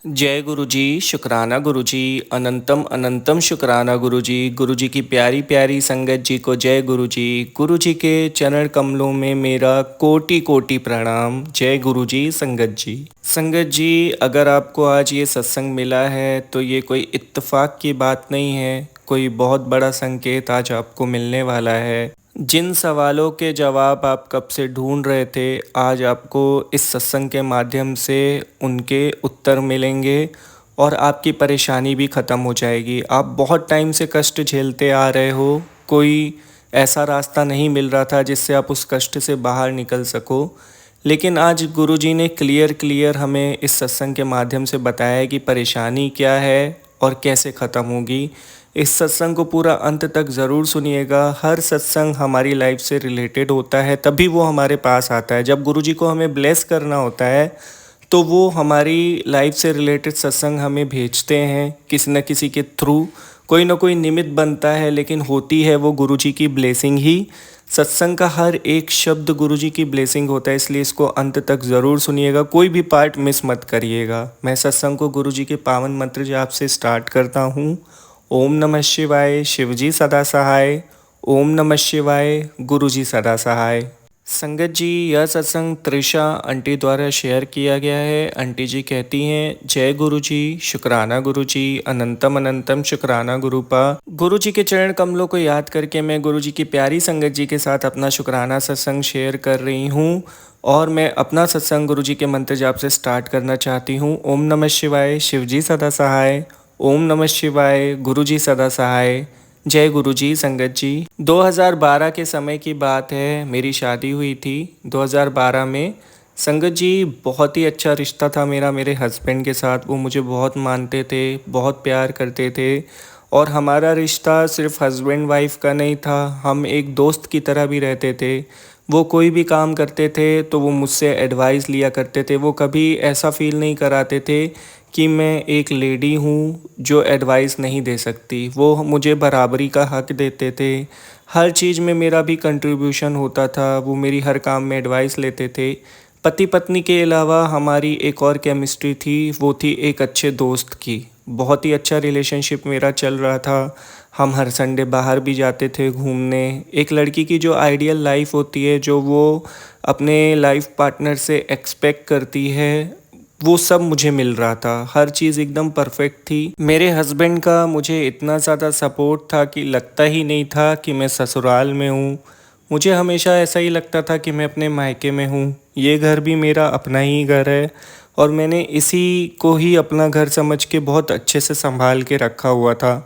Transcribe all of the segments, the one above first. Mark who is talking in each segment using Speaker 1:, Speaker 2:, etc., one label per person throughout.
Speaker 1: जय गुरु जी, शुक्राना गुरु जी, अनंतम अनंतम शुक्राना गुरु जी। गुरु जी की प्यारी प्यारी संगत जी को जय गुरु जी। गुरु जी के चरण कमलों में मेरा कोटि कोटि प्रणाम। जय गुरु जी संगत जी। संगत जी, अगर आपको आज ये सत्संग मिला है तो ये कोई इत्तेफाक की बात नहीं है, कोई बहुत बड़ा संकेत आज आपको मिलने वाला है। जिन सवालों के जवाब आप कब से ढूंढ रहे थे, आज आपको इस सत्संग के माध्यम से उनके उत्तर मिलेंगे और आपकी परेशानी भी ख़त्म हो जाएगी। आप बहुत टाइम से कष्ट झेलते आ रहे हो, कोई ऐसा रास्ता नहीं मिल रहा था जिससे आप उस कष्ट से बाहर निकल सको, लेकिन आज गुरुजी ने क्लियर हमें इस सत्संग के माध्यम से बताया है कि परेशानी क्या है और कैसे ख़त्म होगी। इस सत्संग को पूरा अंत तक ज़रूर सुनिएगा। हर सत्संग हमारी लाइफ से रिलेटेड होता है, तभी वो हमारे पास आता है। जब गुरुजी को हमें ब्लेस करना होता है तो वो हमारी लाइफ से रिलेटेड सत्संग हमें भेजते हैं किसी न किसी के थ्रू। कोई ना कोई निमित्त बनता है, लेकिन होती है वो गुरुजी की ब्लेसिंग ही। सत्संग का हर एक शब्द गुरुजी की ब्लेसिंग होता है, इसलिए इसको अंत तक ज़रूर सुनिएगा, कोई भी पार्ट मिस मत करिएगा। मैं सत्संग को गुरुजी के पावन मंत्र जाप से स्टार्ट करता हूँ। ओम नमः शिवाय, शिवजी सदा सहाय। ओम नमः शिवाय, गुरुजी सदा सहाय। संगत जी, यह सत्संग त्रिशा आंटी द्वारा शेयर किया गया है। आंटी जी कहती हैं, जय गुरु जी, शुक्राना गुरु जी, अनंतम अनंतम शुक्राना गुरुपा। गुरु जी के चरण कमलों को याद करके मैं गुरु जी की प्यारी संगत जी के साथ अपना शुक्राना सत्संग शेयर कर रही हूँ और मैं अपना सत्संग गुरु जी के मंत्र जाप से स्टार्ट करना चाहती हूँ। ओम नमः शिवाय, शिवजी सदा सहाय। ओम नमः शिवाय, गुरुजी सदा सहाय। जय गुरु जी संगत जी। 2012 के समय की बात है, मेरी शादी हुई थी 2012 में। संगत जी, बहुत ही अच्छा रिश्ता था मेरा मेरे हस्बैंड के साथ। वो मुझे बहुत मानते थे, बहुत प्यार करते थे और हमारा रिश्ता सिर्फ हस्बैंड वाइफ का नहीं था, हम एक दोस्त की तरह भी रहते थे। वो कोई भी काम करते थे तो वो मुझसे एडवाइस लिया करते थे। वो कभी ऐसा फील नहीं कराते थे कि मैं एक लेडी हूँ जो एडवाइस नहीं दे सकती। वो मुझे बराबरी का हक देते थे, हर चीज़ में मेरा भी कंट्रीब्यूशन होता था। वो मेरी हर काम में एडवाइस लेते थे। पति पत्नी के अलावा हमारी एक और केमिस्ट्री थी, वो थी एक अच्छे दोस्त की। बहुत ही अच्छा रिलेशनशिप मेरा चल रहा था। हम हर संडे बाहर भी जाते थे घूमने। एक लड़की की जो आइडियल लाइफ होती है, जो वो अपने लाइफ पार्टनर से एक्सपेक्ट करती है, वो सब मुझे मिल रहा था। हर चीज़ एकदम परफेक्ट थी। मेरे हस्बैंड का मुझे इतना ज़्यादा सपोर्ट था कि लगता ही नहीं था कि मैं ससुराल में हूँ। मुझे हमेशा ऐसा ही लगता था कि मैं अपने मायके में हूँ। ये घर भी मेरा अपना ही घर है और मैंने इसी को ही अपना घर समझ के बहुत अच्छे से संभाल के रखा हुआ था।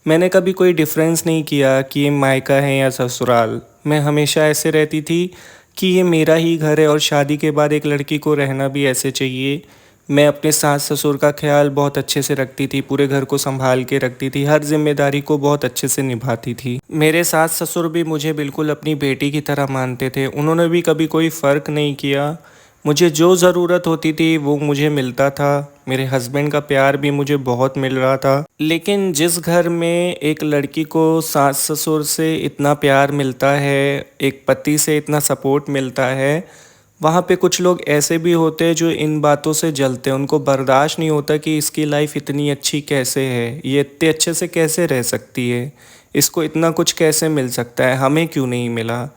Speaker 1: मैंने कभी कोई डिफरेंस नहीं किया कि ये मायका है या ससुराल। मैं हमेशा ऐसे रहती थी कि ये मेरा ही घर है और शादी के बाद एक लड़की को रहना भी ऐसे चाहिए। मैं अपने सास ससुर का ख्याल बहुत अच्छे से रखती थी, पूरे घर को संभाल के रखती थी, हर जिम्मेदारी को बहुत अच्छे से निभाती थी। मेरे सास ससुर भी मुझे बिल्कुल अपनी बेटी की तरह मानते थे। उन्होंने भी कभी कोई फ़र्क नहीं किया। मुझे जो ज़रूरत होती थी वो मुझे मिलता था। मेरे हस्बैंड का प्यार भी मुझे बहुत मिल रहा था। लेकिन जिस घर में एक लड़की को सास ससुर से इतना प्यार मिलता है, एक पति से इतना सपोर्ट मिलता है, वहाँ पे कुछ लोग ऐसे भी होते हैं जो इन बातों से जलते हैं। उनको बर्दाश्त नहीं होता कि इसकी लाइफ इतनी अच्छी कैसे है, ये इतने अच्छे से कैसे रह सकती है, इसको इतना कुछ कैसे मिल सकता है, हमें क्यों नहीं मिला।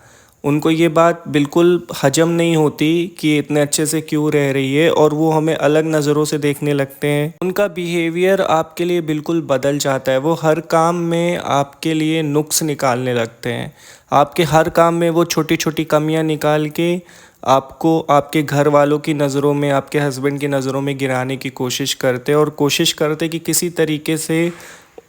Speaker 1: उनको ये बात बिल्कुल हजम नहीं होती कि ये इतने अच्छे से क्यों रह रही है और वो हमें अलग नज़रों से देखने लगते हैं। उनका बिहेवियर आपके लिए बिल्कुल बदल जाता है। वो हर काम में आपके लिए नुक्स निकालने लगते हैं। आपके हर काम में वो छोटी छोटी कमियां निकाल के आपको आपके घर वालों की नज़रों में, आपके हस्बैंड की नज़रों में गिराने की कोशिश करते और कोशिश करते कि किसी तरीके से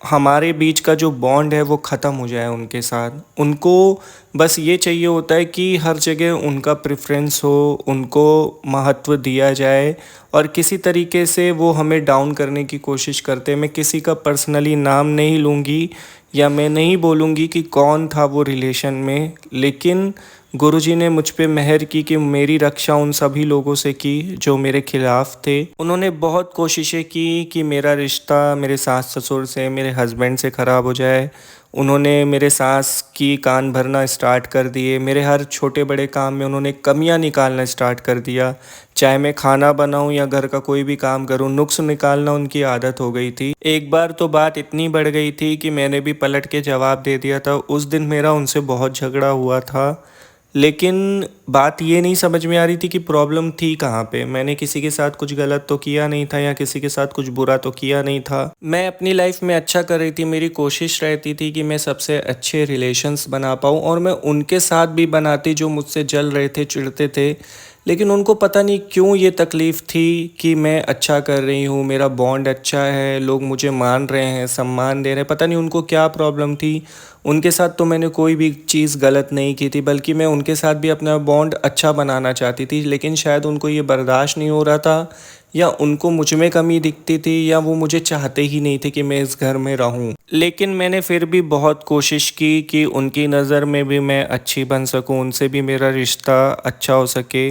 Speaker 1: हमारे बीच का जो बॉन्ड है वो ख़त्म हो जाए उनके साथ। उनको बस ये चाहिए होता है कि हर जगह उनका प्रेफरेंस हो, उनको महत्व दिया जाए और किसी तरीके से वो हमें डाउन करने की कोशिश करते हैं। मैं किसी का पर्सनली नाम नहीं लूँगी या मैं नहीं बोलूँगी कि कौन था वो रिलेशन में, लेकिन गुरुजी ने मुझ पे मेहर की कि मेरी रक्षा उन सभी लोगों से की जो मेरे खिलाफ थे। उन्होंने बहुत कोशिशें की कि मेरा रिश्ता मेरे सास ससुर से, मेरे हस्बैंड से ख़राब हो जाए। उन्होंने मेरे सास की कान भरना स्टार्ट कर दिए। मेरे हर छोटे बड़े काम में उन्होंने कमियां निकालना स्टार्ट कर दिया। चाहे मैं खाना बनाऊं या घर का कोई भी काम करूं, नुक्स निकालना उनकी आदत हो गई थी। एक बार तो बात इतनी बढ़ गई थी कि मैंने भी पलट के जवाब दे दिया था। उस दिन मेरा उनसे बहुत झगड़ा हुआ था। लेकिन बात ये नहीं समझ में आ रही थी कि प्रॉब्लम थी कहाँ पे। मैंने किसी के साथ कुछ गलत तो किया नहीं था या किसी के साथ कुछ बुरा तो किया नहीं था। मैं अपनी लाइफ में अच्छा कर रही थी। मेरी कोशिश रहती थी कि मैं सबसे अच्छे रिलेशंस बना पाऊँ, और मैं उनके साथ भी बनाती जो मुझसे जल रहे थे, चिढ़ते थे। लेकिन उनको पता नहीं क्यों ये तकलीफ़ थी कि मैं अच्छा कर रही हूँ, मेरा बॉन्ड अच्छा है, लोग मुझे मान रहे हैं, सम्मान दे रहे हैं। पता नहीं उनको क्या प्रॉब्लम थी। उनके साथ तो मैंने कोई भी चीज़ गलत नहीं की थी, बल्कि मैं उनके साथ भी अपना बॉन्ड अच्छा बनाना चाहती थी। लेकिन शायद उनको ये बर्दाश्त नहीं हो रहा था, या उनको मुझ में कमी दिखती थी, या वो मुझे चाहते ही नहीं थे कि मैं इस घर में रहूं। लेकिन मैंने फिर भी बहुत कोशिश की कि उनकी नज़र में भी मैं अच्छी बन सकूं, उनसे भी मेरा रिश्ता अच्छा हो सके।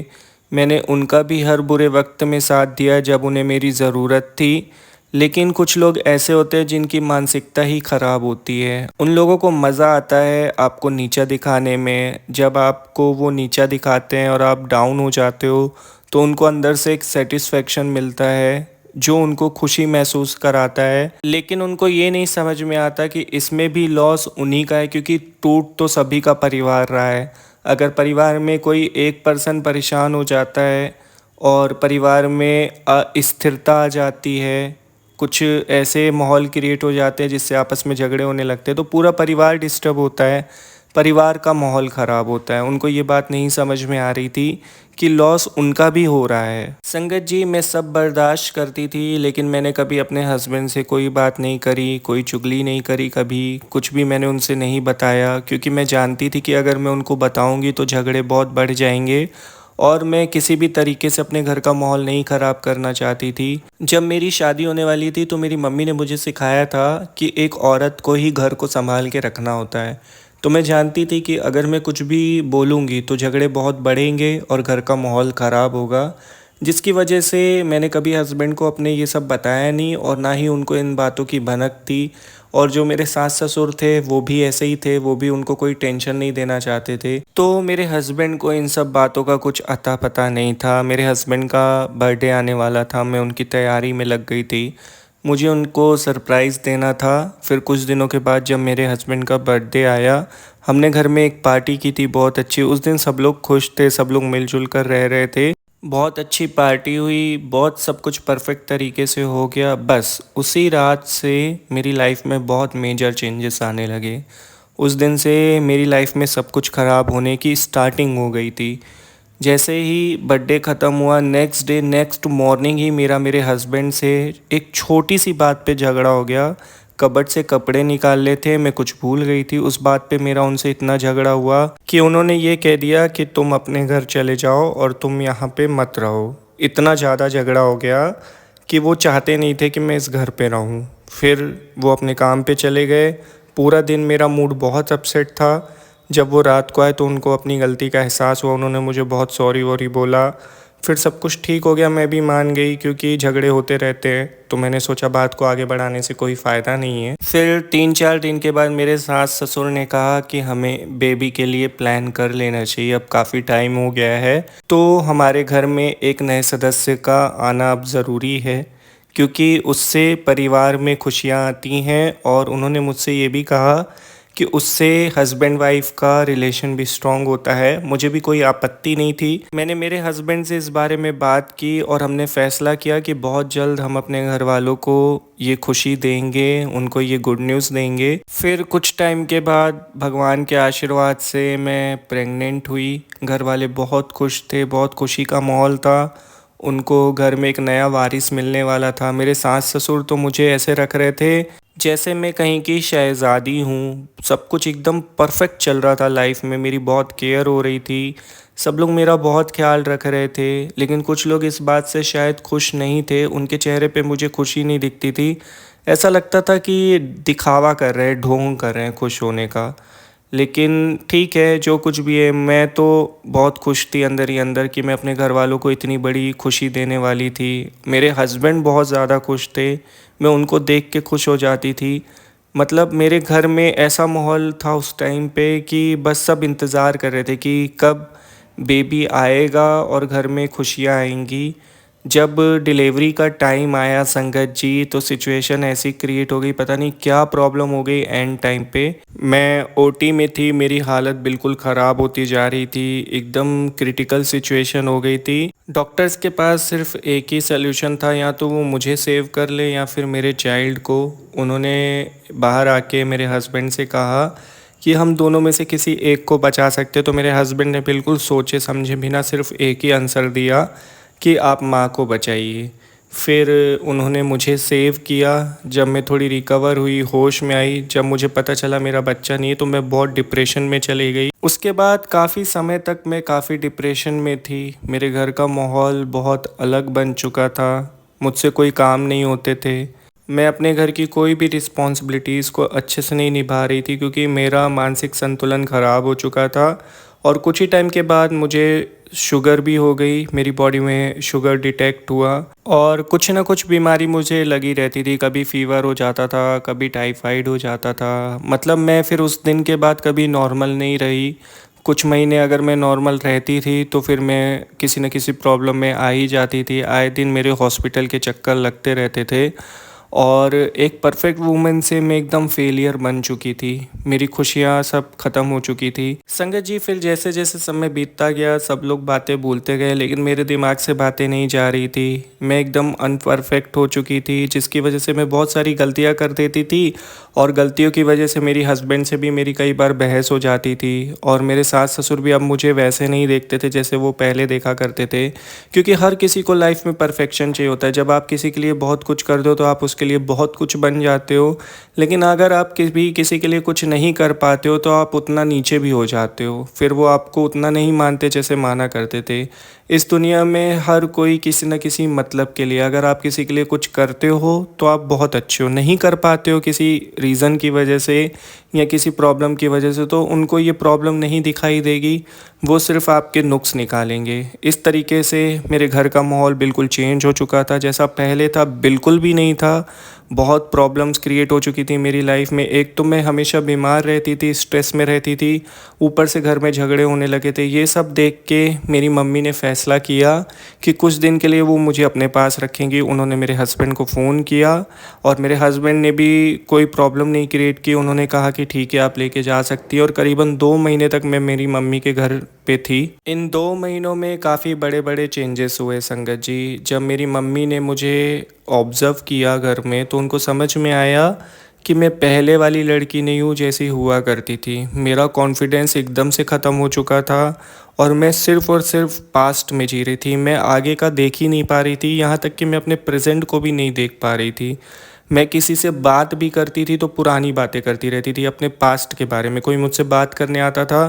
Speaker 1: मैंने उनका भी हर बुरे वक्त में साथ दिया जब उन्हें मेरी ज़रूरत थी। लेकिन कुछ लोग ऐसे होते हैं जिनकी मानसिकता ही ख़राब होती है। उन लोगों को मज़ा आता है आपको नीचा दिखाने में। जब आपको वो नीचा दिखाते हैं और आप डाउन हो जाते हो, तो उनको अंदर से एक सेटिस्फेक्शन मिलता है जो उनको खुशी महसूस कराता है। लेकिन उनको ये नहीं समझ में आता कि इसमें भी लॉस उन्हीं का है, क्योंकि टूट तो सभी का परिवार रहा है। अगर परिवार में कोई एक पर्सन परेशान हो जाता है और परिवार में अस्थिरता आ जाती है, कुछ ऐसे माहौल क्रिएट हो जाते हैं जिससे आपस में झगड़े होने लगते हैं, तो पूरा परिवार डिस्टर्ब होता है, परिवार का माहौल ख़राब होता है। उनको ये बात नहीं समझ में आ रही थी कि लॉस उनका भी हो रहा है। संगत जी, मैं सब बर्दाश्त करती थी, लेकिन मैंने कभी अपने हस्बैंड से कोई बात नहीं करी, कोई चुगली नहीं करी, कभी कुछ भी मैंने उनसे नहीं बताया, क्योंकि मैं जानती थी कि अगर मैं उनको बताऊंगी तो झगड़े बहुत बढ़ जाएंगे, और मैं किसी भी तरीके से अपने घर का माहौल नहीं ख़राब करना चाहती थी। जब मेरी शादी होने वाली थी तो मेरी मम्मी ने मुझे सिखाया था कि एक औरत को ही घर को संभाल के रखना होता है। तो मैं जानती थी कि अगर मैं कुछ भी बोलूँगी तो झगड़े बहुत बढ़ेंगे और घर का माहौल ख़राब होगा, जिसकी वजह से मैंने कभी हस्बैंड को अपने ये सब बताया नहीं, और ना ही उनको इन बातों की भनक थी। और जो मेरे सास ससुर थे वो भी ऐसे ही थे, वो भी उनको कोई टेंशन नहीं देना चाहते थे। तो मेरे हस्बैंड को इन सब बातों का कुछ अता पता नहीं था। मेरे हस्बैंड का बर्थडे आने वाला था, मैं उनकी तैयारी में लग गई थी। मुझे उनको सरप्राइज़ देना था। फिर कुछ दिनों के बाद जब मेरे हस्बैंड का बर्थडे आया, हमने घर में एक पार्टी की थी बहुत अच्छी। उस दिन सब लोग खुश थे, सब लोग मिलजुल कर रह रहे थे। बहुत अच्छी पार्टी हुई, बहुत सब कुछ परफेक्ट तरीके से हो गया। बस उसी रात से मेरी लाइफ में बहुत मेजर चेंजेस आने लगे। उस दिन से मेरी लाइफ में सब कुछ ख़राब होने की स्टार्टिंग हो गई थी। जैसे ही बर्थडे ख़त्म हुआ, नेक्स्ट डे नेक्स्ट मॉर्निंग ही मेरा मेरे हस्बैंड से एक छोटी सी बात पे झगड़ा हो गया। कबर्ड से कपड़े निकाल ले थे, मैं कुछ भूल गई थी। उस बात पे मेरा उनसे इतना झगड़ा हुआ कि उन्होंने ये कह दिया कि तुम अपने घर चले जाओ और तुम यहाँ पे मत रहो। इतना ज़्यादा झगड़ा हो गया कि वो चाहते नहीं थे कि मैं इस घर पे रहूँ। फिर वो अपने काम पे चले गए। पूरा दिन मेरा मूड बहुत अपसेट था। जब वो रात को आए तो उनको अपनी गलती का एहसास हुआ, उन्होंने मुझे बहुत सॉरी वॉरी बोला। फिर सब कुछ ठीक हो गया, मैं भी मान गई, क्योंकि झगड़े होते रहते हैं तो मैंने सोचा बात को आगे बढ़ाने से कोई फ़ायदा नहीं है। फिर 3-4 दिन के बाद मेरे सास ससुर ने कहा कि हमें बेबी के लिए प्लान कर लेना चाहिए, अब काफ़ी टाइम हो गया है। तो हमारे घर में एक नए सदस्य का आना अब ज़रूरी है, क्योंकि उससे परिवार में खुशियाँ आती हैं। और उन्होंने मुझसे ये भी कहा कि उससे हस्बैंड वाइफ का रिलेशन भी स्ट्रांग होता है। मुझे भी कोई आपत्ति नहीं थी। मैंने मेरे हस्बैंड से इस बारे में बात की और हमने फ़ैसला किया कि बहुत जल्द हम अपने घर वालों को ये खुशी देंगे, उनको ये गुड न्यूज़ देंगे। फिर कुछ टाइम के बाद भगवान के आशीर्वाद से मैं प्रेग्नेंट हुई। घर वाले बहुत खुश थे, बहुत खुशी का माहौल था। उनको घर में एक नया वारिस मिलने वाला था। मेरे सास ससुर तो मुझे ऐसे रख रहे थे जैसे मैं कहीं की शहज़ादी हूँ। सब कुछ एकदम परफेक्ट चल रहा था लाइफ में, मेरी बहुत केयर हो रही थी, सब लोग मेरा बहुत ख्याल रख रहे थे। लेकिन कुछ लोग इस बात से शायद खुश नहीं थे, उनके चेहरे पे मुझे खुशी नहीं दिखती थी। ऐसा लगता था कि दिखावा कर रहे हैं, ढोंग कर रहे हैं खुश होने का। लेकिन ठीक है, जो कुछ भी है, मैं तो बहुत खुश थी अंदर ही अंदर कि मैं अपने घर वालों को इतनी बड़ी खुशी देने वाली थी। मेरे हस्बैंड बहुत ज़्यादा खुश थे, मैं उनको देख के खुश हो जाती थी। मतलब मेरे घर में ऐसा माहौल था उस टाइम पे कि बस सब इंतज़ार कर रहे थे कि कब बेबी आएगा और घर में खुशियाँ आएंगी। जब डिलीवरी का टाइम आया संगत जी, तो सिचुएशन ऐसी क्रिएट हो गई, पता नहीं क्या प्रॉब्लम हो गई एंड टाइम पे। मैं ओटी में थी, मेरी हालत बिल्कुल ख़राब होती जा रही थी, एकदम क्रिटिकल सिचुएशन हो गई थी। डॉक्टर्स के पास सिर्फ एक ही सल्यूशन था, या तो वो मुझे सेव कर ले या फिर मेरे चाइल्ड को। उन्होंने बाहर आके मेरे हस्बैंड से कहा कि हम दोनों में से किसी एक को बचा सकते। तो मेरे हस्बैंड ने बिल्कुल सोचे समझे बिना सिर्फ एक ही आंसर दिया कि आप माँ को बचाइए। फिर उन्होंने मुझे सेव किया। जब मैं थोड़ी रिकवर हुई, होश में आई, जब मुझे पता चला मेरा बच्चा नहीं है, तो मैं बहुत डिप्रेशन में चली गई। उसके बाद काफ़ी समय तक मैं काफ़ी डिप्रेशन में थी। मेरे घर का माहौल बहुत अलग बन चुका था, मुझसे कोई काम नहीं होते थे। मैं अपने घर की कोई भी रिस्पॉन्सिबिलिटीज़ को अच्छे से नहीं निभा रही थी, क्योंकि मेरा मानसिक संतुलन ख़राब हो चुका था। और कुछ ही टाइम के बाद मुझे शुगर भी हो गई, मेरी बॉडी में शुगर डिटेक्ट हुआ। और कुछ ना कुछ बीमारी मुझे लगी रहती थी, कभी फ़ीवर हो जाता था, कभी टाइफाइड हो जाता था। मतलब मैं फिर उस दिन के बाद कभी नॉर्मल नहीं रही। कुछ महीने अगर मैं नॉर्मल रहती थी तो फिर मैं किसी न किसी प्रॉब्लम में आ ही जाती थी। आए दिन मेरे हॉस्पिटल के चक्कर लगते रहते थे। और एक परफेक्ट वूमेन से मैं एकदम फेलियर बन चुकी थी, मेरी खुशियाँ सब ख़त्म हो चुकी थी। संगत जी, फिर जैसे जैसे समय बीतता गया, सब लोग बातें भूलते गए, लेकिन मेरे दिमाग से बातें नहीं जा रही थी। मैं एकदम अनपरफेक्ट हो चुकी थी, जिसकी वजह से मैं बहुत सारी गलतियाँ कर देती थी। और गलतियों की वजह से मेरी हस्बैंड से भी मेरी कई बार बहस हो जाती थी। और मेरे सास ससुर भी अब मुझे वैसे नहीं देखते थे जैसे वो पहले देखा करते थे। क्योंकि हर किसी को लाइफ में परफेक्शन चाहिए होता है। जब आप किसी के लिए बहुत कुछ कर दो तो आप उसके लिए बहुत कुछ बन जाते हो, लेकिन अगर आप किसी के लिए कुछ नहीं कर पाते हो तो आप उतना नीचे भी हो जाते हो। फिर वो आपको उतना नहीं मानते जैसे माना करते थे। इस दुनिया में हर कोई किसी न किसी मतलब के लिए, अगर आप किसी के लिए कुछ करते हो तो आप बहुत अच्छे हो, नहीं कर पाते हो किसी रीज़न की वजह से या किसी प्रॉब्लम की वजह से, तो उनको ये प्रॉब्लम नहीं दिखाई देगी, वो सिर्फ आपके नुक्स निकालेंगे। इस तरीके से मेरे घर का माहौल बिल्कुल चेंज हो चुका था, जैसा पहले था बिल्कुल भी नहीं था। बहुत प्रॉब्लम्स क्रिएट हो चुकी थी मेरी लाइफ में। एक तो मैं हमेशा बीमार रहती थी, स्ट्रेस में रहती थी, ऊपर से घर में झगड़े होने लगे थे। ये सब देख के मेरी मम्मी ने फ़ैसला किया कि कुछ दिन के लिए वो मुझे अपने पास रखेंगी। उन्होंने मेरे हस्बैंड को फ़ोन किया और मेरे हस्बैंड ने भी कोई प्रॉब्लम नहीं क्रिएट की। उन्होंने कहा कि ठीक है, आप लेके जा सकती है। और करीबन 2 महीने तक मैं मेरी मम्मी के घर पे थी। इन 2 महीनों में काफ़ी बड़े बड़े चेंजेस हुए संगत जी। जब मेरी मम्मी ने मुझे ऑब्ज़र्व किया घर में, तो उनको समझ में आया कि मैं पहले वाली लड़की नहीं हूँ जैसी हुआ करती थी। मेरा कॉन्फिडेंस एकदम से ख़त्म हो चुका था और मैं सिर्फ़ और सिर्फ पास्ट में जी रही थी। मैं आगे का देख ही नहीं पा रही थी, यहाँ तक कि मैं अपने प्रेजेंट को भी नहीं देख पा रही थी। मैं किसी से बात भी करती थी तो पुरानी बातें करती रहती थी अपने पास्ट के बारे में। कोई मुझसे बात करने आता था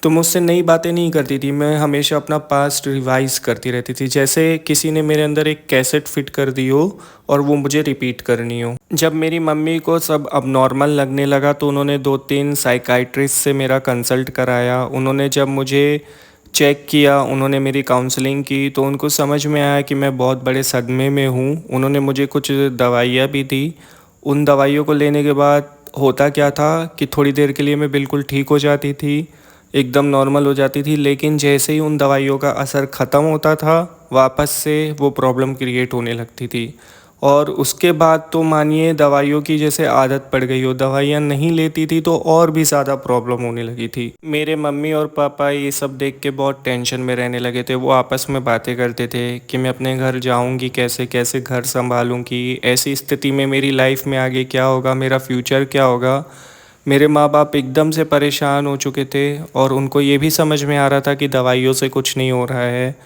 Speaker 1: तो मुझसे नई बातें नहीं करती थी, मैं हमेशा अपना पास्ट रिवाइज़ करती रहती थी, जैसे किसी ने मेरे अंदर एक कैसेट फिट कर दी हो और वो मुझे रिपीट करनी हो। जब मेरी मम्मी को सब अब नॉर्मल लगने लगा तो उन्होंने 2-3 साइकाइट्रिस्ट से मेरा कंसल्ट कराया। उन्होंने जब मुझे चेक किया, उन्होंने मेरी काउंसलिंग की, तो उनको समझ में आया कि मैं बहुत बड़े सदमे में हूँ। उन्होंने मुझे कुछ दवाइयाँ भी दी। उन दवाइयों को लेने के बाद होता क्या था कि थोड़ी देर के लिए मैं बिल्कुल ठीक हो जाती थी, एकदम नॉर्मल हो जाती थी, लेकिन जैसे ही उन दवाइयों का असर ख़त्म होता था, वापस से वो प्रॉब्लम क्रिएट होने लगती थी। और उसके बाद तो मानिए दवाइयों की जैसे आदत पड़ गई हो, दवाइयाँ नहीं लेती थी तो और भी ज़्यादा प्रॉब्लम होने लगी थी। मेरे मम्मी और पापा ये सब देख के बहुत टेंशन में रहने लगे थे। वो आपस में बातें करते थे कि मैं अपने घर जाऊंगी कैसे, कैसे घर संभालूंगी, ऐसी स्थिति में मेरी लाइफ में आगे क्या होगा, मेरा फ्यूचर क्या होगा। मेरे माँ बाप एकदम से परेशान हो चुके थे और उनको ये भी समझ में आ रहा था कि दवाइयों से कुछ नहीं हो रहा है।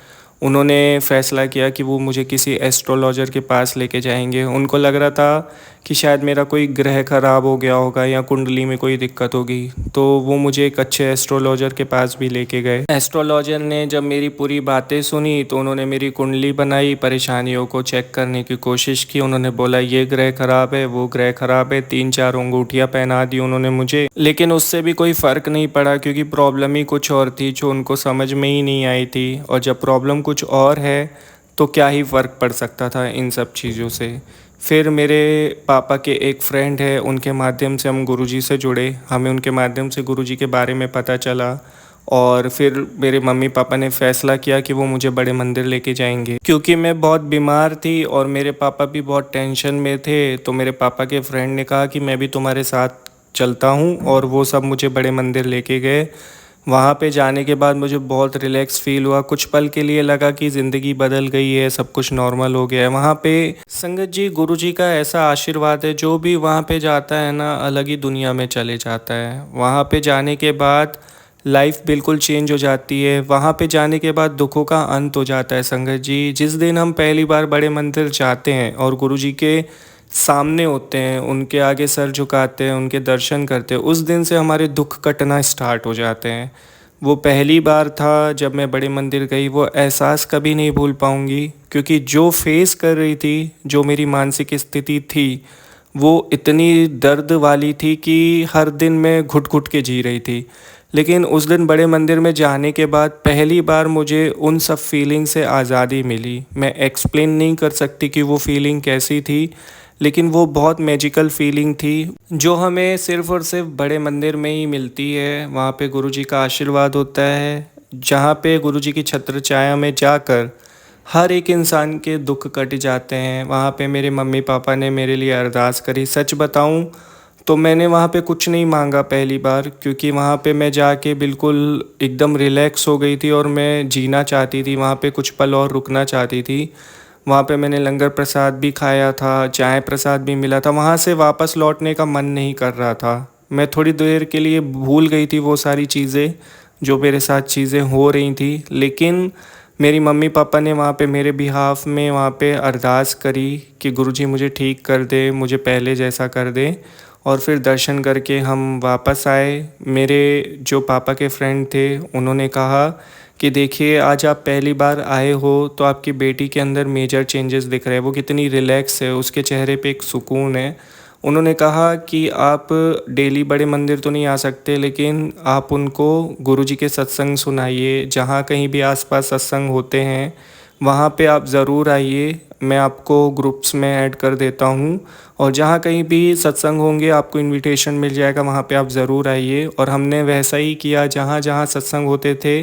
Speaker 1: उन्होंने फ़ैसला किया कि वो मुझे किसी एस्ट्रोलॉजर के पास लेके जाएंगे। उनको लग रहा था कि शायद मेरा कोई ग्रह ख़राब हो गया होगा या कुंडली में कोई दिक्कत होगी। तो वो मुझे एक अच्छे एस्ट्रोलॉजर के पास भी लेके गए। एस्ट्रोलॉजर ने जब मेरी पूरी बातें सुनी तो उन्होंने मेरी कुंडली बनाई, परेशानियों को चेक करने की कोशिश की। उन्होंने बोला ये ग्रह ख़राब है, वो ग्रह ख़राब है, 3-4 अंगूठियाँ पहना दी उन्होंने मुझे। लेकिन उससे भी कोई फ़र्क नहीं पड़ा, क्योंकि प्रॉब्लम ही कुछ और थी जो उनको समझ में ही नहीं आई थी। और जब प्रॉब्लम कुछ और है तो क्या ही फ़र्क पड़ सकता था इन सब चीज़ों से। फिर मेरे पापा के एक फ्रेंड है, उनके माध्यम से हम गुरुजी से जुड़े। हमें उनके माध्यम से गुरुजी के बारे में पता चला और फिर मेरे मम्मी पापा ने फ़ैसला किया कि वो मुझे बड़े मंदिर लेके जाएंगे। क्योंकि मैं बहुत बीमार थी और मेरे पापा भी बहुत टेंशन में थे, तो मेरे पापा के फ्रेंड ने कहा कि मैं भी तुम्हारे साथ चलता हूँ, और वो सब मुझे बड़े मंदिर लेके गए। वहाँ पे जाने के बाद मुझे बहुत रिलैक्स फ़ील हुआ। कुछ पल के लिए लगा कि ज़िंदगी बदल गई है, सब कुछ नॉर्मल हो गया है। वहाँ पे संगत जी, गुरु जी का ऐसा आशीर्वाद है, जो भी वहाँ पे जाता है ना, अलग ही दुनिया में चले जाता है। वहाँ पे जाने के बाद लाइफ बिल्कुल चेंज हो जाती है। वहाँ पे जाने के बाद दुखों का अंत हो जाता है संगत जी। जिस दिन हम पहली बार बड़े मंदिर जाते हैं और गुरु जी के सामने होते हैं, उनके आगे सर झुकाते हैं, उनके दर्शन करते हैं, उस दिन से हमारे दुख कटना स्टार्ट हो जाते हैं। वो पहली बार था जब मैं बड़े मंदिर गई, वो एहसास कभी नहीं भूल पाऊँगी, क्योंकि जो फेस कर रही थी, जो मेरी मानसिक स्थिति थी, वो इतनी दर्द वाली थी कि हर दिन मैं घुट घुट के जी रही थी। लेकिन उस दिन बड़े मंदिर में जाने के बाद पहली बार मुझे उन सब फीलिंग से आज़ादी मिली। मैं एक्सप्लेन नहीं कर सकती कि वो फीलिंग कैसी थी, लेकिन वो बहुत मैजिकल फीलिंग थी, जो हमें सिर्फ़ और सिर्फ बड़े मंदिर में ही मिलती है। वहाँ पे गुरुजी का आशीर्वाद होता है, जहाँ पे गुरुजी की छत्र छाया में जाकर हर एक इंसान के दुख कट जाते हैं। वहाँ पे मेरे मम्मी पापा ने मेरे लिए अरदास करी। सच बताऊँ तो मैंने वहाँ पे कुछ नहीं मांगा पहली बार, क्योंकि वहाँ पे मैं जाके बिल्कुल एकदम रिलैक्स हो गई थी और मैं जीना चाहती थी, वहाँ पे कुछ पल और रुकना चाहती थी। वहाँ पे मैंने लंगर प्रसाद भी खाया था, चाय प्रसाद भी मिला था। वहाँ से वापस लौटने का मन नहीं कर रहा था। मैं थोड़ी देर के लिए भूल गई थी वो सारी चीज़ें, जो मेरे साथ चीज़ें हो रही थी। लेकिन मेरी मम्मी पापा ने वहाँ पे मेरे बिहाफ़ में वहाँ पे अरदास करी कि गुरुजी मुझे ठीक कर दे, मुझे पहले जैसा कर दे। और फिर दर्शन करके हम वापस आए। मेरे जो पापा के फ्रेंड थे, उन्होंने कहा कि देखिए, आज आप पहली बार आए हो तो आपकी बेटी के अंदर मेजर चेंजेस दिख रहे हैं। वो कितनी रिलैक्स है, उसके चेहरे पे एक सुकून है। उन्होंने कहा कि आप डेली बड़े मंदिर तो नहीं आ सकते, लेकिन आप उनको गुरुजी के सत्संग सुनाइए। जहाँ कहीं भी आसपास सत्संग होते हैं, वहाँ पे आप ज़रूर आइए। मैं आपको ग्रुप्स में ऐड कर देता हूँ, और जहाँ कहीं भी सत्संग होंगे आपको इनविटेशन मिल जाएगा, वहाँ पे आप ज़रूर आइए। और हमने वैसा ही किया। जहाँ जहाँ सत्संग होते थे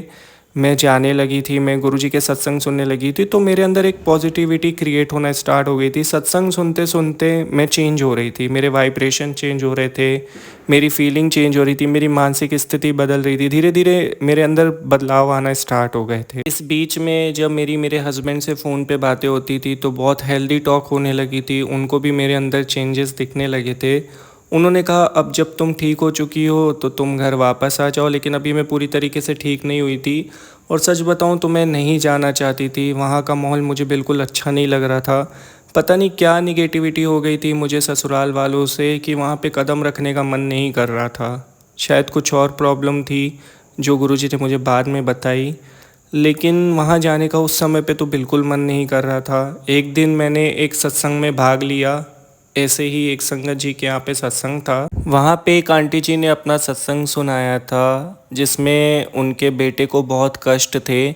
Speaker 1: मैं जाने लगी थी, मैं गुरुजी के सत्संग सुनने लगी थी, तो मेरे अंदर एक पॉजिटिविटी क्रिएट होना स्टार्ट हो गई थी। सत्संग सुनते सुनते मैं चेंज हो रही थी, मेरे वाइब्रेशन चेंज हो रहे थे, मेरी फीलिंग चेंज हो रही थी, मेरी मानसिक स्थिति बदल रही थी। धीरे धीरे मेरे अंदर बदलाव आना स्टार्ट हो गए थे। इस बीच में जब मेरे हस्बैंड से फ़ोन पे बातें होती थी तो बहुत हेल्दी टॉक होने लगी थी। उनको भी मेरे अंदर चेंजेस दिखने लगे थे। उन्होंने कहा अब जब तुम ठीक हो चुकी हो तो तुम घर वापस आ जाओ। लेकिन अभी मैं पूरी तरीके से ठीक नहीं हुई थी, और सच बताऊं तो मैं नहीं जाना चाहती थी। वहाँ का माहौल मुझे बिल्कुल अच्छा नहीं लग रहा था। पता नहीं क्या निगेटिविटी हो गई थी मुझे ससुराल वालों से कि वहाँ पे कदम रखने का मन नहीं कर रहा था। शायद कुछ और प्रॉब्लम थी जो गुरुजी ने मुझे बाद में बताई। लेकिन वहाँ जाने का उस समय पे तो बिल्कुल मन नहीं कर रहा था। एक दिन मैंने एक सत्संग में भाग लिया। ऐसे ही एक संगत जी के यहाँ पे सत्संग था। वहाँ पे एक आंटी जी ने अपना सत्संग सुनाया था, जिसमें उनके बेटे को बहुत कष्ट थे।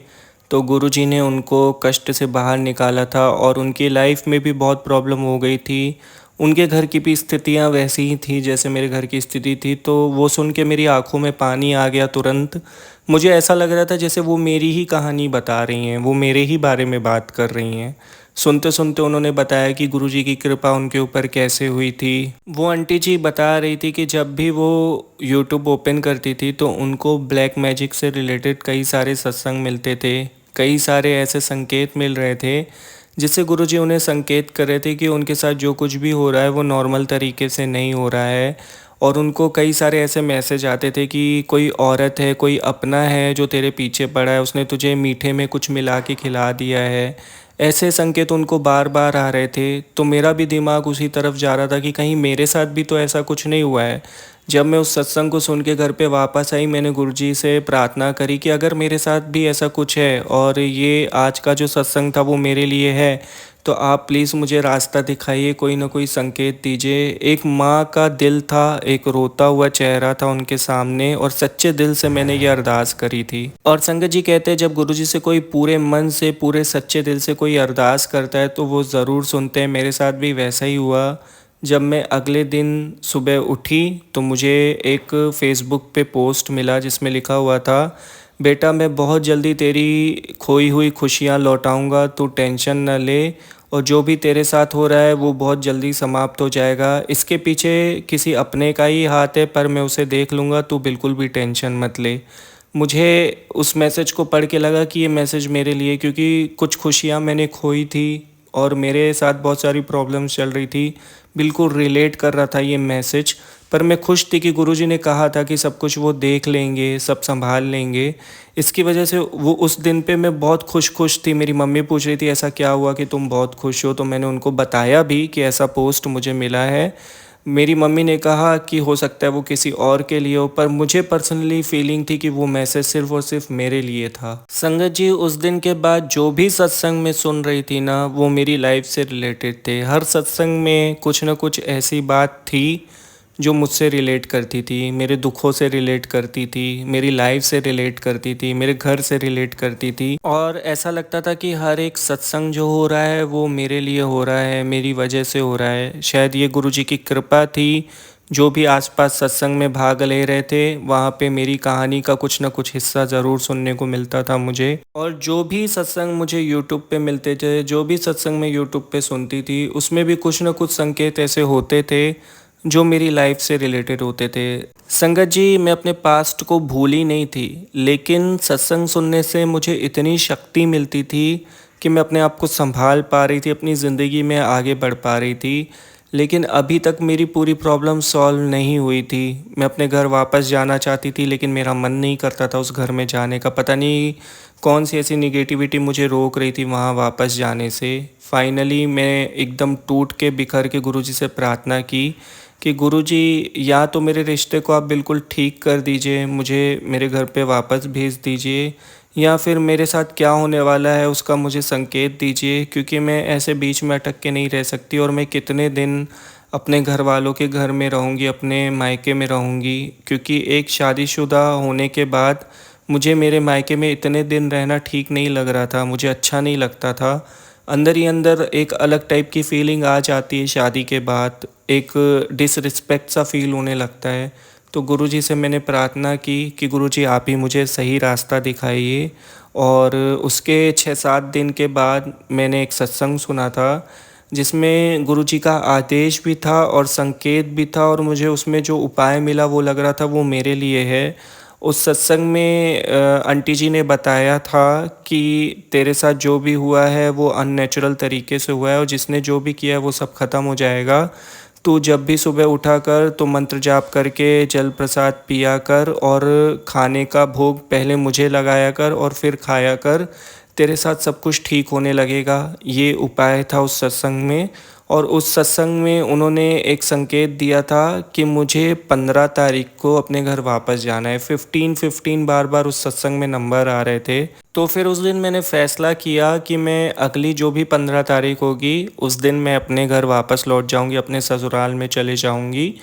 Speaker 1: तो गुरुजी ने उनको कष्ट से बाहर निकाला था, और उनकी लाइफ में भी बहुत प्रॉब्लम हो गई थी। उनके घर की भी स्थितियाँ वैसी ही थी जैसे मेरे घर की स्थिति थी। तो वो सुन के मेरी आंखों में पानी आ गया तुरंत। मुझे ऐसा लग रहा था जैसे वो मेरी ही कहानी बता रही हैं, वो मेरे ही बारे में बात कर रही हैं। सुनते सुनते उन्होंने बताया कि गुरुजी की कृपा उनके ऊपर कैसे हुई थी। वो आंटी जी बता रही थी कि जब भी वो यूट्यूब ओपन करती थी तो उनको ब्लैक मैजिक से रिलेटेड कई सारे सत्संग मिलते थे। कई सारे ऐसे संकेत मिल रहे थे जिससे गुरुजी उन्हें संकेत कर रहे थे कि उनके साथ जो कुछ भी हो रहा है वो नॉर्मल तरीके से नहीं हो रहा है। और उनको कई सारे ऐसे मैसेज आते थे कि कोई औरत है, कोई अपना है जो तेरे पीछे पड़ा है, उसने तुझे मीठे में कुछ मिला के खिला दिया है। ऐसे संकेत उनको बार बार आ रहे थे। तो मेरा भी दिमाग उसी तरफ जा रहा था कि कहीं मेरे साथ भी तो ऐसा कुछ नहीं हुआ है। जब मैं उस सत्संग को सुन के घर पे वापस आई, मैंने गुरुजी से प्रार्थना करी कि अगर मेरे साथ भी ऐसा कुछ है और ये आज का जो सत्संग था वो मेरे लिए है, तो आप प्लीज़ मुझे रास्ता दिखाइए, कोई ना कोई संकेत दीजिए। एक माँ का दिल था, एक रोता हुआ चेहरा था उनके सामने, और सच्चे दिल से मैंने ये अरदास करी थी। और संगत जी कहते हैं जब गुरुजी से कोई पूरे मन से, पूरे सच्चे दिल से कोई अरदास करता है तो वो ज़रूर सुनते हैं। मेरे साथ भी वैसा ही हुआ। जब मैं अगले दिन सुबह उठी तो मुझे एक फ़ेसबुक पे पोस्ट मिला जिसमें लिखा हुआ था, बेटा मैं बहुत जल्दी तेरी खोई हुई खुशियाँ लौटाऊंगा, तू टेंशन न ले, और जो भी तेरे साथ हो रहा है वो बहुत जल्दी समाप्त हो जाएगा। इसके पीछे किसी अपने का ही हाथ है, पर मैं उसे देख लूँगा, तू बिल्कुल भी टेंशन मत ले। मुझे उस मैसेज को पढ़ के लगा कि ये मैसेज मेरे लिए, क्योंकि कुछ खुशियाँ मैंने खोई थी और मेरे साथ बहुत सारी प्रॉब्लम्स चल रही थी। बिल्कुल रिलेट कर रहा था ये मैसेज। पर मैं खुश थी कि गुरुजी ने कहा था कि सब कुछ वो देख लेंगे, सब संभाल लेंगे। इसकी वजह से वो उस दिन पे मैं बहुत खुश थी। मेरी मम्मी पूछ रही थी ऐसा क्या हुआ कि तुम बहुत खुश हो, तो मैंने उनको बताया भी कि ऐसा पोस्ट मुझे मिला है। मेरी मम्मी ने कहा कि हो सकता है वो किसी और के लिए हो, पर मुझे पर्सनली फीलिंग थी कि वो मैसेज सिर्फ और सिर्फ मेरे लिए था। संगत जी, उस दिन के बाद जो भी सत्संग में सुन रही थी ना, वो मेरी लाइफ से रिलेटेड थे। हर सत्संग में कुछ ना कुछ ऐसी बात थी जो मुझसे रिलेट करती थी, मेरे दुखों से रिलेट करती थी, मेरी लाइफ से रिलेट करती थी, मेरे घर से रिलेट करती थी। और ऐसा लगता था कि हर एक सत्संग जो हो रहा है वो मेरे लिए हो रहा है, मेरी वजह से हो रहा है। शायद ये गुरुजी की कृपा थी। जो भी आसपास सत्संग में भाग ले रहे थे वहाँ पे मेरी कहानी का कुछ ना कुछ हिस्सा ज़रूर सुनने को मिलता था मुझे। और जो भी सत्संग मुझे यूट्यूब पे मिलते थे, जो भी सत्संग मैं यूट्यूब पे सुनती थी, उसमें भी कुछ ना कुछ संकेत ऐसे होते थे जो मेरी लाइफ से रिलेटेड होते थे। संगत जी, मैं अपने पास्ट को भूली नहीं थी, लेकिन सत्संग सुनने से मुझे इतनी शक्ति मिलती थी कि मैं अपने आप को संभाल पा रही थी, अपनी ज़िंदगी में आगे बढ़ पा रही थी। लेकिन अभी तक मेरी पूरी प्रॉब्लम सॉल्व नहीं हुई थी। मैं अपने घर वापस जाना चाहती थी, लेकिन मेरा मन नहीं करता था उस घर में जाने का। पता नहीं कौन सी ऐसी निगेटिविटी मुझे रोक रही थी वहाँ वापस जाने से। फाइनली मैं एकदम टूट के बिखर के गुरुजी से प्रार्थना की कि गुरुजी, या तो मेरे रिश्ते को आप बिल्कुल ठीक कर दीजिए, मुझे मेरे घर पे वापस भेज दीजिए, या फिर मेरे साथ क्या होने वाला है उसका मुझे संकेत दीजिए, क्योंकि मैं ऐसे बीच में अटक के नहीं रह सकती। और मैं कितने दिन अपने घर वालों के घर में रहूँगी, अपने मायके में रहूँगी, क्योंकि एक शादीशुदा होने के बाद मुझे मेरे मायके में इतने दिन रहना ठीक नहीं लग रहा था, मुझे अच्छा नहीं लगता था। अंदर ही अंदर एक अलग टाइप की फीलिंग आ जाती है शादी के बाद, एक डिसरिस्पेक्ट सा फील होने लगता है। तो गुरुजी से मैंने प्रार्थना की कि गुरुजी आप ही मुझे सही रास्ता दिखाइए। और उसके 6-7 दिन के बाद मैंने एक सत्संग सुना था जिसमें गुरुजी का आदेश भी था और संकेत भी था, और मुझे उसमें जो उपाय मिला वो लग रहा था वो मेरे लिए है। उस सत्संग में आंटी जी ने बताया था कि तेरे साथ जो भी हुआ है वो अननेचुरल तरीके से हुआ है, और जिसने जो भी किया है वो सब खत्म हो जाएगा। तू जब भी सुबह उठा कर तो मंत्र जाप करके जल प्रसाद पिया कर, और खाने का भोग पहले मुझे लगाया कर और फिर खाया कर, तेरे साथ सब कुछ ठीक होने लगेगा। ये उपाय था उस सत्संग में। और उस सत्संग में उन्होंने एक संकेत दिया था कि मुझे 15 तारीख को अपने घर वापस जाना है। 15 बार बार उस सत्संग में नंबर आ रहे थे। तो फिर उस दिन मैंने फ़ैसला किया कि मैं अगली जो भी 15 तारीख होगी उस दिन मैं अपने घर वापस लौट जाऊंगी, अपने ससुराल में चले जाऊंगी।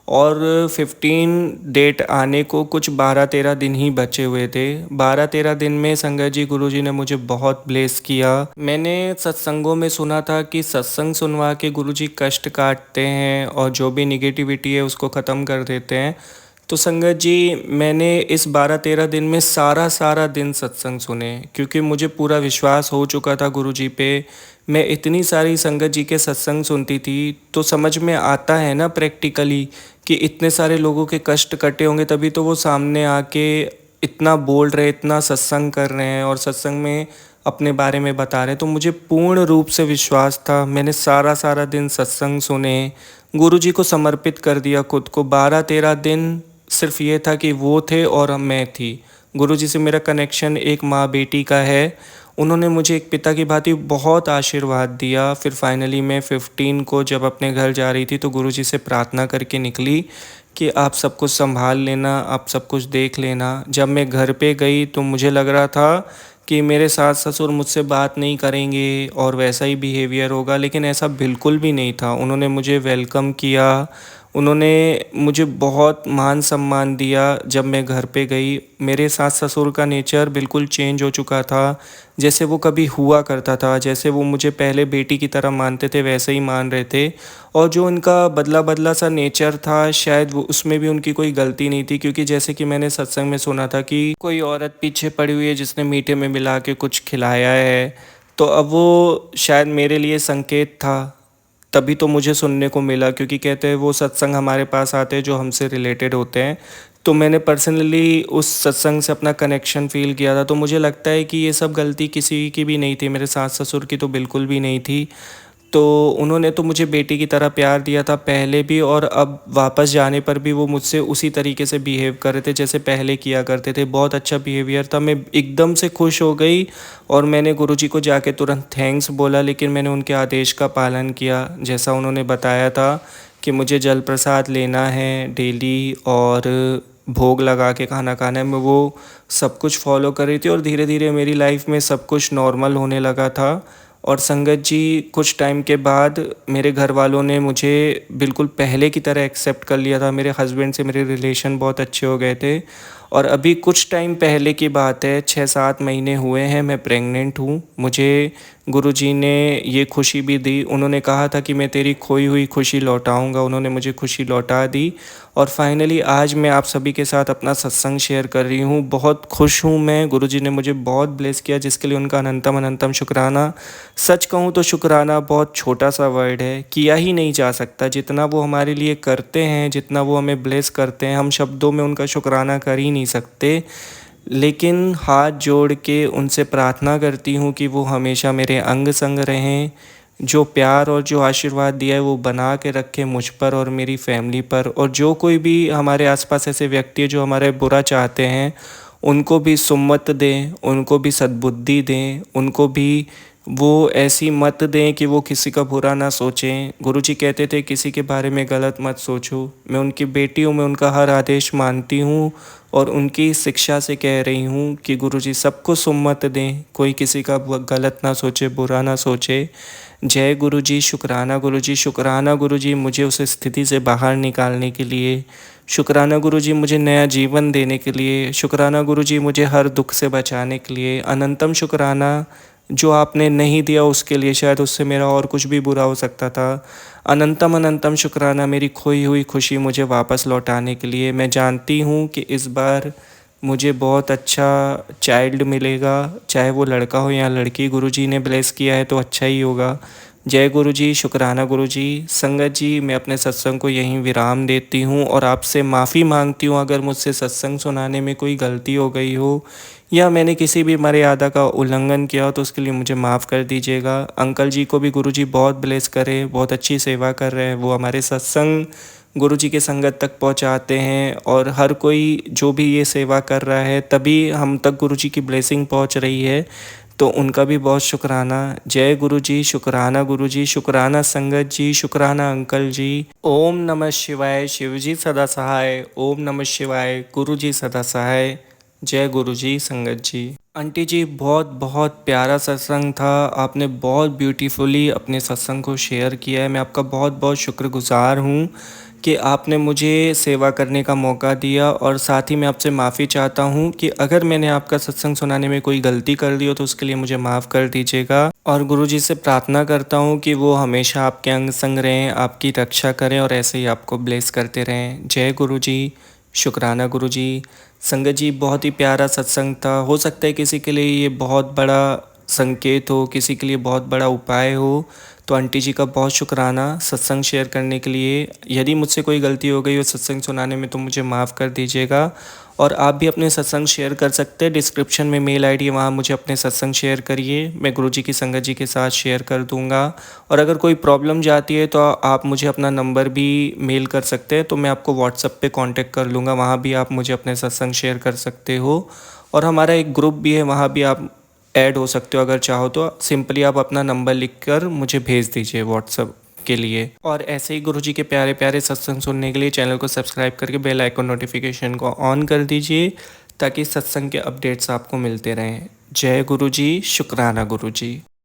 Speaker 1: और 15 डेट आने को कुछ 12-13 दिन ही बचे हुए थे। 12-13 दिन में संगत जी, गुरुजी ने मुझे बहुत ब्लेस किया। मैंने सत्संगों में सुना था कि सत्संग सुनवा के गुरुजी कष्ट काटते हैं और जो भी निगेटिविटी है उसको ख़त्म कर देते हैं। तो संगत जी, मैंने इस 12-13 दिन में सारा दिन सत्संग सुने, क्योंकि मुझे पूरा विश्वास हो चुका था गुरुजी पे। मैं इतनी सारी संगत जी के सत्संग सुनती थी तो समझ में आता है ना प्रैक्टिकली कि इतने सारे लोगों के कष्ट कटे होंगे, तभी तो वो सामने आके इतना बोल रहे, इतना सत्संग कर रहे हैं और सत्संग में अपने बारे में बता रहे हैं। तो मुझे पूर्ण रूप से विश्वास था। मैंने सारा दिन सत्संग सुने, गुरुजी को समर्पित कर दिया खुद को। 12-13 दिन सिर्फ ये था कि वो थे और मैं थी। गुरुजी से मेरा कनेक्शन एक माँ बेटी का है। उन्होंने मुझे एक पिता की भांति बहुत आशीर्वाद दिया। फिर फाइनली मैं 15 को जब अपने घर जा रही थी तो गुरुजी से प्रार्थना करके निकली कि आप सब कुछ संभाल लेना, आप सब कुछ देख लेना। जब मैं घर पे गई तो मुझे लग रहा था कि मेरे सास ससुर मुझसे बात नहीं करेंगे और वैसा ही बिहेवियर होगा, लेकिन ऐसा बिल्कुल भी नहीं था। उन्होंने मुझे वेलकम किया, उन्होंने मुझे बहुत मान सम्मान दिया। जब मैं घर पे गई मेरे सास ससुर का नेचर बिल्कुल चेंज हो चुका था, जैसे वो कभी हुआ करता था। जैसे वो मुझे पहले बेटी की तरह मानते थे वैसे ही मान रहे थे। और जो उनका बदला बदला सा नेचर था, शायद वो उसमें भी उनकी कोई गलती नहीं थी, क्योंकि जैसे कि मैंने सत्संग में सुना था कि कोई औरत पीछे पड़ी हुई है जिसने मीठे में मिला के कुछ खिलाया है। तो अब वो शायद मेरे लिए संकेत था, तभी तो मुझे सुनने को मिला, क्योंकि कहते हैं वो सत्संग हमारे पास आते हैं जो हमसे रिलेटेड होते हैं। तो मैंने पर्सनली उस सत्संग से अपना कनेक्शन फ़ील किया था। तो मुझे लगता है कि ये सब गलती किसी की भी नहीं थी, मेरे सास ससुर की तो बिल्कुल भी नहीं थी। तो उन्होंने तो मुझे बेटी की तरह प्यार दिया था पहले भी, और अब वापस जाने पर भी वो मुझसे उसी तरीके से बिहेव कर रहे थे जैसे पहले किया करते थे। बहुत अच्छा बिहेवियर था। मैं एकदम से खुश हो गई और मैंने गुरुजी को जाके तुरंत थैंक्स बोला, लेकिन मैंने उनके आदेश का पालन किया। जैसा उन्होंने बताया था कि मुझे जल प्रसाद लेना है डेली और भोग लगा के खाना खाना है, मैं वो सब कुछ फॉलो कर रही थी। और धीरे धीरे मेरी लाइफ में सब कुछ नॉर्मल होने लगा था। और संगत जी, कुछ टाइम के बाद मेरे घर वालों ने मुझे बिल्कुल पहले की तरह एक्सेप्ट कर लिया था। मेरे हस्बैंड से मेरे रिलेशन बहुत अच्छे हो गए थे। और अभी कुछ टाइम पहले की बात है, 6-7 महीने हुए हैं, मैं प्रेग्नेंट हूँ। मुझे गुरुजी ने ये खुशी भी दी। उन्होंने कहा था कि मैं तेरी खोई हुई खुशी लौटाऊंगा, उन्होंने मुझे खुशी लौटा दी। और फाइनली आज मैं आप सभी के साथ अपना सत्संग शेयर कर रही हूँ। बहुत खुश हूँ मैं, गुरुजी ने मुझे बहुत ब्लेस किया, जिसके लिए उनका अनंतम अनंतम शुक्राना। सच कहूँ तो शुक्राना बहुत छोटा सा वर्ड है, किया ही नहीं जा सकता। जितना वो हमारे लिए करते हैं, जितना वो हमें ब्लेस करते हैं, हम शब्दों में उनका शुक्राना कर ही नहीं सकते। लेकिन हाथ जोड़ के उनसे प्रार्थना करती हूँ कि वो हमेशा मेरे अंग संग रहें। जो प्यार और जो आशीर्वाद दिया है वो बना के रखें मुझ पर और मेरी फैमिली पर। और जो कोई भी हमारे आसपास ऐसे व्यक्ति है जो हमारे बुरा चाहते हैं, उनको भी सुमत दें, उनको भी सद्बुद्धि दें, उनको भी वो ऐसी मत दें कि वो किसी का बुरा ना सोचें। गुरुजी कहते थे किसी के बारे में गलत मत सोचो। मैं उनकी बेटी हूँ, मैं उनका हर आदेश मानती हूँ और उनकी शिक्षा से कह रही हूँ कि गुरुजी सबको सुमत दें, कोई किसी का गलत ना सोचे, बुरा ना सोचे। जय गुरुजी, शुक्राना गुरुजी, शुक्राना गुरुजी मुझे उस स्थिति से बाहर निकालने के लिए, शुक्राना गुरुजी मुझे नया जीवन देने के लिए, शुक्राना गुरुजी मुझे हर दुख से बचाने के लिए, अनंतम शुक्राना जो आपने नहीं दिया उसके लिए, शायद उससे मेरा और कुछ भी बुरा हो सकता था। अनंतम अनंतम शुक्राना मेरी खोई हुई खुशी मुझे वापस लौटाने के लिए। मैं जानती हूँ कि इस बार मुझे बहुत अच्छा चाइल्ड मिलेगा, चाहे वो लड़का हो या लड़की। गुरुजी ने ब्लेस किया है तो अच्छा ही होगा। जय गुरुजी, शुक्राना गुरुजी। संगत जी, मैं अपने सत्संग को यहीं विराम देती हूँ और आपसे माफ़ी मांगती हूँ अगर मुझसे सत्संग सुनाने में कोई गलती हो गई हो या मैंने किसी भी मर्यादा का उल्लंघन किया हो तो उसके लिए मुझे माफ़ कर दीजिएगा। अंकल जी को भी गुरुजी बहुत ब्लेस करे, बहुत अच्छी सेवा कर रहे हैं। वो हमारे सत्संग गुरुजी के संगत तक पहुंचाते हैं और हर कोई जो भी ये सेवा कर रहा है तभी हम तक गुरुजी की ब्लेसिंग पहुंच रही है। तो उनका भी बहुत शुक्राना। जय गुरुजी, शुक्राना गुरुजी, शुक्राना संगत जी, शुक्राना अंकल जी। ओम नमः शिवाय, शिवजी सदा सहाय। ओम नमः शिवाय, गुरुजी सदा सहाय। जय गुरुजी, संगत जी। आंटी जी, बहुत बहुत प्यारा सत्संग था। आपने बहुत ब्यूटीफुली अपने सत्संग को शेयर किया है। मैं आपका बहुत बहुत शुक्रगुजार हूँ कि आपने मुझे सेवा करने का मौका दिया। और साथ ही मैं आपसे माफ़ी चाहता हूँ कि अगर मैंने आपका सत्संग सुनाने में कोई गलती कर दी हो तो उसके लिए मुझे माफ़ कर दीजिएगा। और गुरुजी से प्रार्थना करता हूँ कि वो हमेशा आपके अंग संग रहें, आपकी रक्षा करें और ऐसे ही आपको ब्लेस करते रहें। जय गुरुजी, शुक्राना गुरुजी। संगत जी, बहुत ही प्यारा सत्संग था। हो सकता है किसी के लिए ये बहुत बड़ा संकेत हो, किसी के लिए बहुत बड़ा उपाय हो। तो आंटी जी का बहुत शुक्राना सत्संग शेयर करने के लिए। यदि मुझसे कोई गलती हो गई हो सत्संग सुनाने में तो मुझे माफ़ कर दीजिएगा। और आप भी अपने सत्संग शेयर कर सकते हैं। डिस्क्रिप्शन में मेल आईडी है, वहाँ मुझे अपने सत्संग शेयर करिए, मैं गुरुजी की संगत जी के साथ शेयर कर दूँगा। और अगर कोई प्रॉब्लम जाती है तो आप मुझे अपना नंबर भी मेल कर सकते हैं, तो मैं आपको व्हाट्सएप पे कांटेक्ट कर लूँगा, वहाँ भी आप मुझे अपने सत्संग शेयर कर सकते हो। और हमारा एक ग्रुप भी है, वहाँ भी आप ऐड हो सकते हो। अगर चाहो तो सिंपली आप अपना नंबर लिखकर मुझे भेज दीजिए व्हाट्सएप के लिए। और ऐसे ही गुरुजी के प्यारे प्यारे सत्संग सुनने के लिए चैनल को सब्सक्राइब करके बेल आइकन नोटिफिकेशन को ऑन कर दीजिए, ताकि सत्संग के अपडेट्स आपको मिलते रहें। जय गुरुजी, शुक्राना गुरुजी।